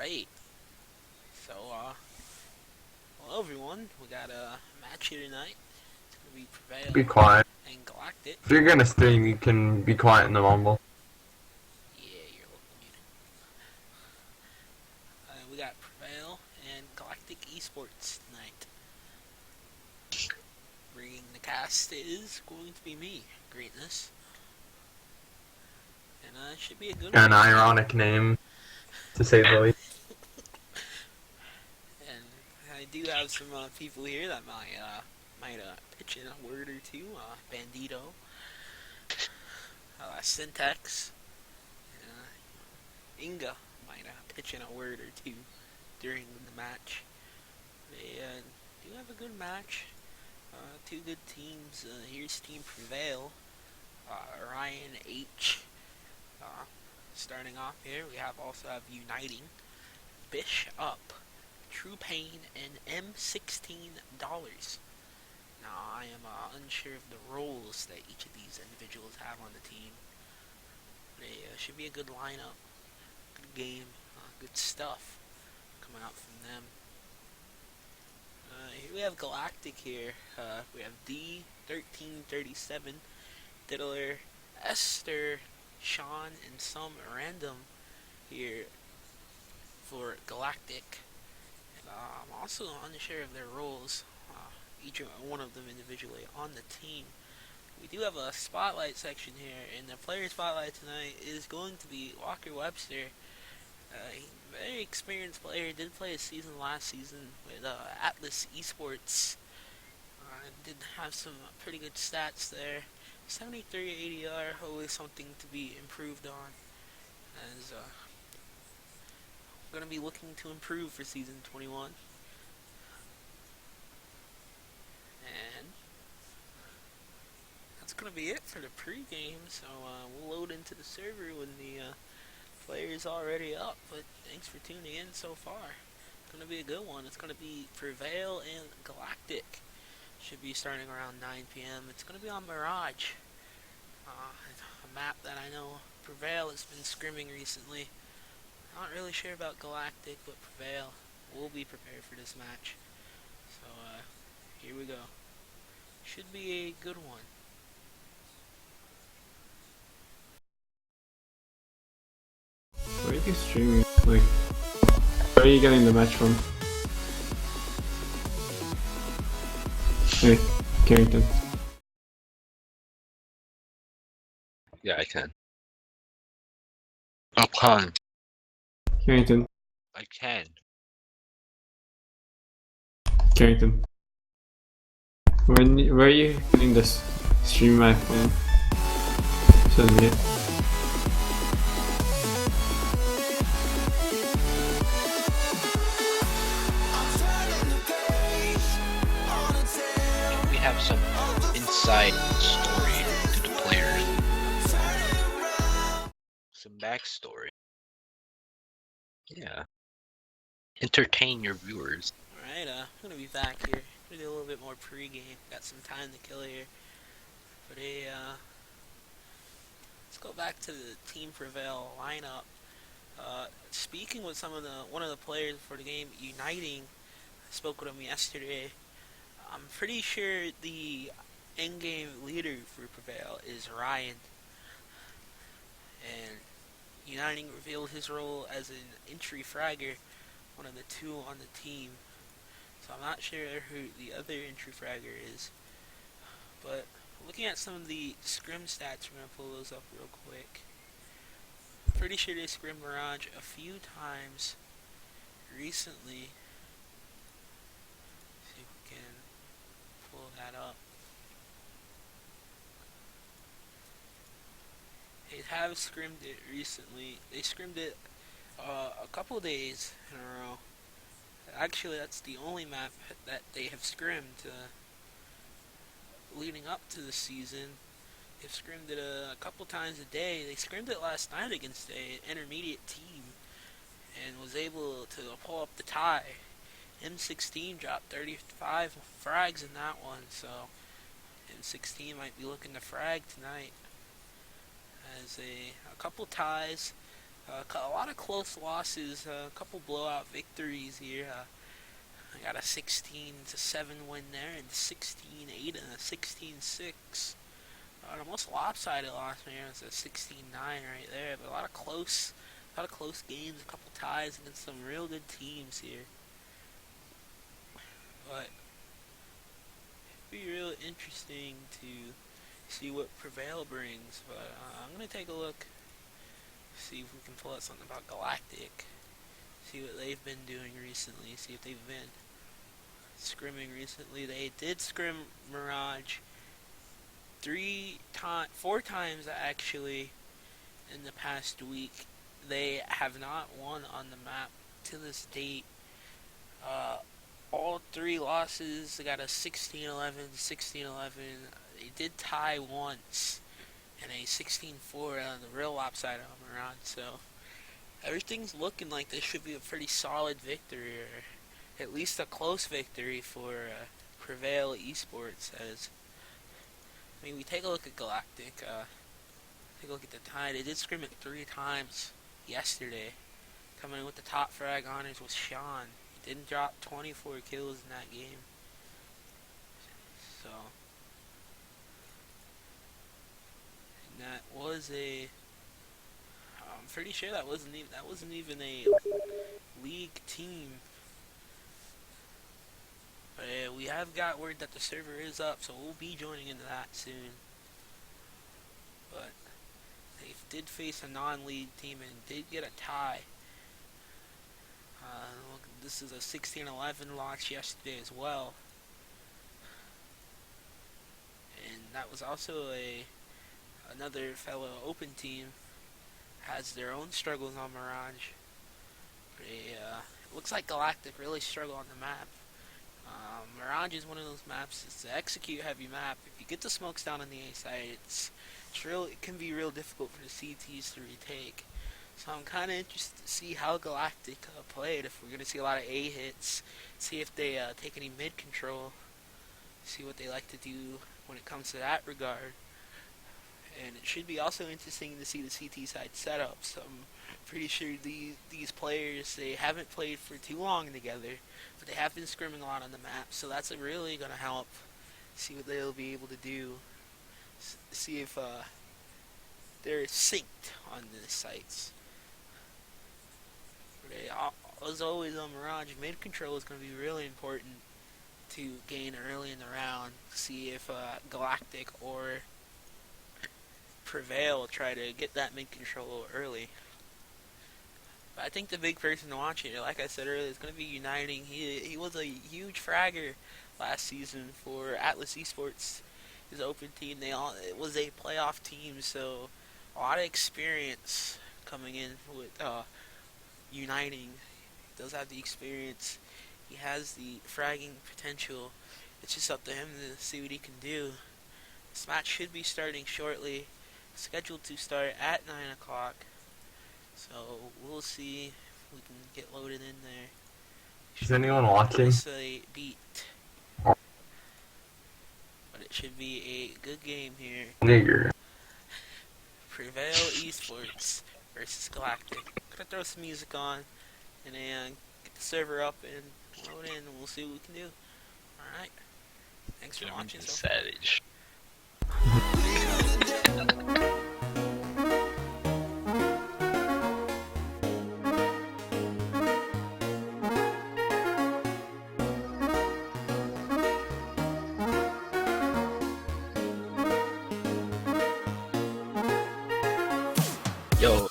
Alright, so, hello everyone. We got a match here tonight. It's gonna be Be Prevail quiet. and Galactic. If you're gonna stream, you can be quiet in the mumble. Yeah, you're welcome. We got Prevail and Galactic Esports tonight. Bringing the cast is going to be me, Greatness. And it should be a good one. An ironic name, to say the least. And I do have some people here that might pitch in a word or two. Bandito, Syntax, Inga might pitch in a word or two during the match. They do have a good match. Two good teams. Here's Team Prevail. Ryan H. Uh, Starting off here, we also have Uniting, Bish Up, True Pain, and M$16. Now, I am unsure of the roles that each of these individuals have on the team. They should be a good lineup, good game, good stuff coming out from them. Here we have Galactic here. We have D1337, Diddler, Esther, Sean, and some random here for Galactic. And, I'm also unsure of their roles, each one of them individually on the team. We do have a spotlight section here, and the player spotlight tonight is going to be Walker Webster. Very experienced player, did play a season last season with Atlas Esports. Did have some pretty good stats there. 73 ADR, always something to be improved on. As going to be looking to improve for season 21. And that's going to be it for the pregame. So we'll load into the server when the player's already up. But thanks for tuning in so far. It's going to be a good one. It's going to be Prevail and Galactic. Should be starting around 9 p.m. It's going to be on Mirage. A map that I know Prevail has been scrimming recently. Not really sure about Galactic, but Prevail will be prepared for this match. So, here we go. Should be a good one. Where are you streaming? Like, where are you getting the match from? Hey, Carrington. Yeah, I can. I can. Carrington. I can. Carrington. Where are you getting this stream map from? Send me it. We have some inside story to the players. Some backstory. Yeah. Entertain your viewers. Alright, I'm gonna be back here. Gonna do a little bit more pregame. Got some time to kill here. But let's go back to the Team Prevail lineup. Speaking with one of the players for the game, Uniting, I spoke with him yesterday. I'm pretty sure the in-game leader for Prevail is Ryan. And Uniting revealed his role as an entry fragger, one of the two on the team. So I'm not sure who the other entry fragger is. But looking at some of the scrim stats, we're going to pull those up real quick. Pretty sure they scrim Mirage a few times recently. See if we can pull that up. They have scrimmed it recently. They scrimmed it a couple days in a row. Actually, that's the only map that they have scrimmed leading up to the season. They've scrimmed it a couple times a day. They scrimmed it last night against an intermediate team and was able to pull up the tie. M16 dropped 35 frags in that one, so M16 might be looking to frag tonight. As a couple ties, A lot of close losses, a couple blowout victories here. I got a 16-7 win there, and 16-8 and a 16-6. The most lopsided loss man was a 16-9 right there. But a lot of close games, a couple ties against some real good teams here. But it'd be real interesting to see what Prevail brings. But I'm gonna take a look, see if we can pull out something about Galactic, see what they've been doing recently, see if they've been scrimming recently. They did scrim Mirage four times actually in the past week. They have not won on the map to this date. All three losses, they got a 16-11, 16-11. They did tie once, and a 16-4 on the real lopsided on Mirage. So everything's looking like this should be a pretty solid victory, or at least a close victory for Prevail Esports. We take a look at Galactic. Take a look at the tie. They did scrim it 3 times yesterday. Coming in with the top frag honors was Sean. He didn't drop 24 kills in that game. So, and that was I'm pretty sure that wasn't even a league team. But we have got word that the server is up, so we'll be joining into that soon. But they did face a non-league team and did get a tie. This is a 16-11 loss yesterday as well. And that was also another fellow open team has their own struggles on Mirage. It looks like Galactic really struggle on the map. Mirage is one of those maps. It's an execute heavy map. If you get the smokes down on the A side, it can be real difficult for the CTs to retake. So I'm kind of interested to see how Galactic played. If we're going to see a lot of A hits, see if they take any mid control, see what they like to do when it comes to that regard. And it should be also interesting to see the CT side setups. I'm pretty sure these players, they haven't played for too long together, but they have been scrimming a lot on the map, so that's really going to help see what they'll be able to do, see if they're synced on the sites. As always on Mirage, mid control is going to be really important to gain early in the round. See if Galactic or Prevail try to get that mid control early. But I think the big person to watch here, like I said earlier, is going to be Uniting. He was a huge fragger last season for Atlas Esports, his open team. It was a playoff team, so a lot of experience coming in with Uniting. He does have the experience. He has the fragging potential. It's just up to him to see what he can do. This match should be starting shortly. Scheduled to start at 9 o'clock. So we'll see if we can get loaded in there. Is anyone watching? It's a beat. But it should be a good game here. Nigger. Prevail Esports versus Galactic. Gonna throw some music on and then get the server up and load in, and we'll see what we can do. Alright. Thanks for watching. Savage. Yo,